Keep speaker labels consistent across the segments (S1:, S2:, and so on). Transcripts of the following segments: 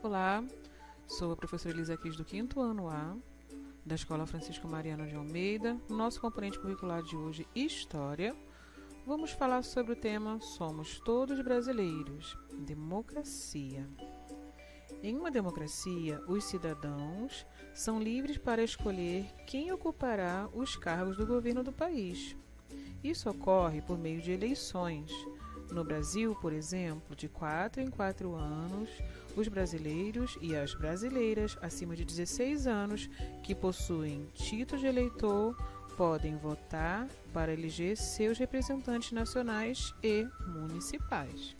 S1: Olá, sou a professora Elisa Cris do 5º ano A, da Escola Francisco Mariano de Almeida. No nosso componente curricular de hoje, História, vamos falar sobre o tema Somos Todos Brasileiros, Democracia. Em uma democracia, os cidadãos são livres para escolher quem ocupará os cargos do governo do país. Isso ocorre por meio de eleições. No Brasil, por exemplo, de 4 em 4 anos, os brasileiros e as brasileiras acima de 16 anos que possuem título de eleitor podem votar para eleger seus representantes nacionais e municipais.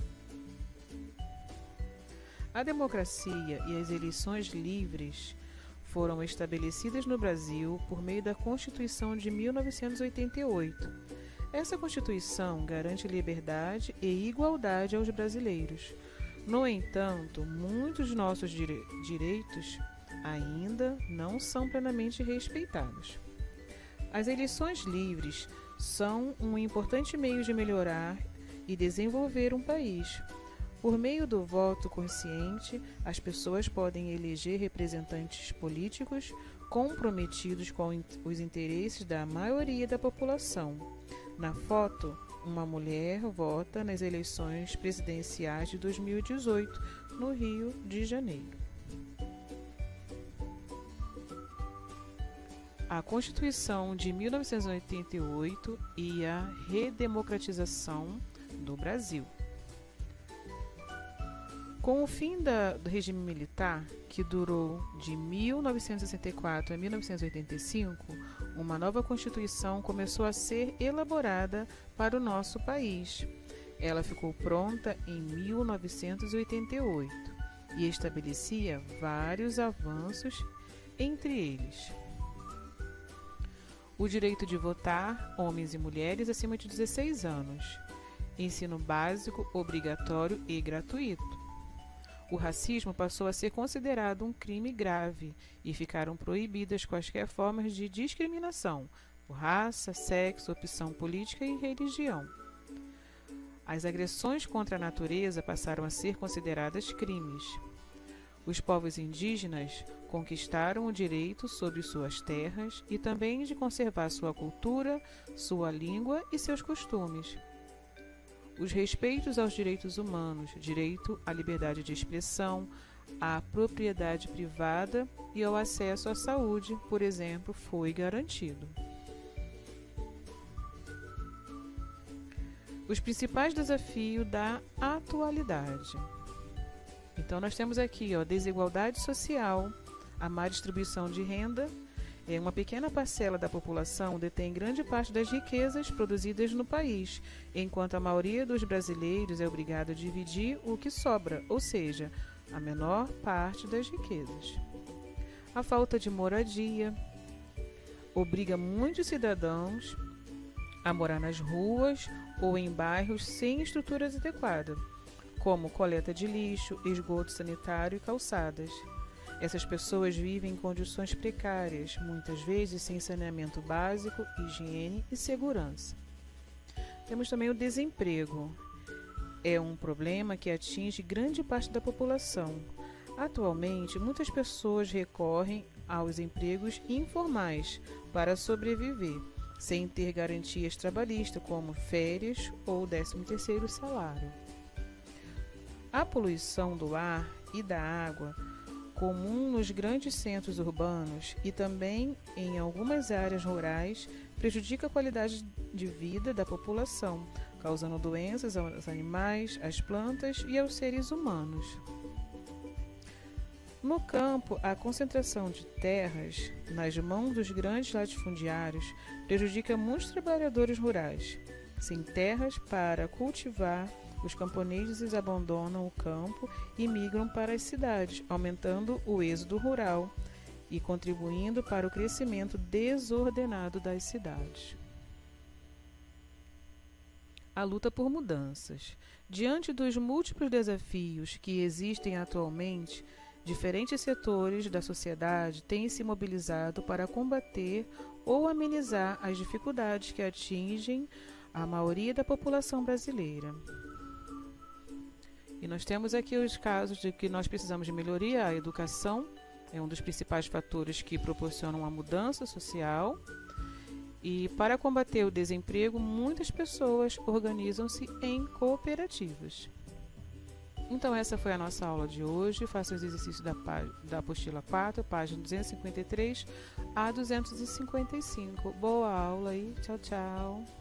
S1: A democracia e as eleições livres foram estabelecidas no Brasil por meio da Constituição de 1988. Essa Constituição garante liberdade e igualdade aos brasileiros. No entanto, muitos de nossos direitos ainda não são plenamente respeitados. As eleições livres são um importante meio de melhorar e desenvolver um país. Por meio do voto consciente, as pessoas podem eleger representantes políticos comprometidos com os interesses da maioria da população. Na foto, uma mulher vota nas eleições presidenciais de 2018, no Rio de Janeiro. A Constituição de 1988 e a redemocratização do Brasil. Com o fim do regime militar, que durou de 1964 a 1985, uma nova Constituição começou a ser elaborada para o nosso país. Ela ficou pronta em 1988 e estabelecia vários avanços, entre eles: o direito de votar, homens e mulheres acima de 16 anos, ensino básico obrigatório e gratuito. O racismo passou a ser considerado um crime grave e ficaram proibidas quaisquer formas de discriminação por raça, sexo, opção política e religião. As agressões contra a natureza passaram a ser consideradas crimes. Os povos indígenas conquistaram o direito sobre suas terras e também de conservar sua cultura, sua língua e seus costumes. Os respeitos aos direitos humanos, direito à liberdade de expressão, à propriedade privada e ao acesso à saúde, por exemplo, foi garantido. Os principais desafios da atualidade. Então, nós temos aqui desigualdade social, a má distribuição de renda. Uma pequena parcela da população detém grande parte das riquezas produzidas no país, enquanto a maioria dos brasileiros é obrigada a dividir o que sobra, ou seja, a menor parte das riquezas. A falta de moradia obriga muitos cidadãos a morar nas ruas ou em bairros sem estruturas adequadas, como coleta de lixo, esgoto sanitário e calçadas. Essas pessoas vivem em condições precárias, muitas vezes sem saneamento básico, higiene e segurança. Temos também o desemprego. É um problema que atinge grande parte da população. Atualmente, muitas pessoas recorrem aos empregos informais para sobreviver, sem ter garantias trabalhistas como férias ou 13º salário. A poluição do ar e da água, comum nos grandes centros urbanos e também em algumas áreas rurais, prejudica a qualidade de vida da população, causando doenças aos animais, às plantas e aos seres humanos. No campo, a concentração de terras nas mãos dos grandes latifundiários prejudica muitos trabalhadores rurais. Sem terras para cultivar, os camponeses abandonam o campo e migram para as cidades, aumentando o êxodo rural e contribuindo para o crescimento desordenado das cidades. A luta por mudanças. Diante dos múltiplos desafios que existem atualmente, diferentes setores da sociedade têm se mobilizado para combater ou amenizar as dificuldades que atingem a maioria da população brasileira. E nós temos aqui os casos de que nós precisamos de melhoria. A educação é um dos principais fatores que proporcionam a mudança social. E para combater o desemprego, muitas pessoas organizam-se em cooperativas. Então essa foi a nossa aula de hoje. Faça os exercícios da apostila 4, página 253 a 255. Boa aula e tchau, tchau.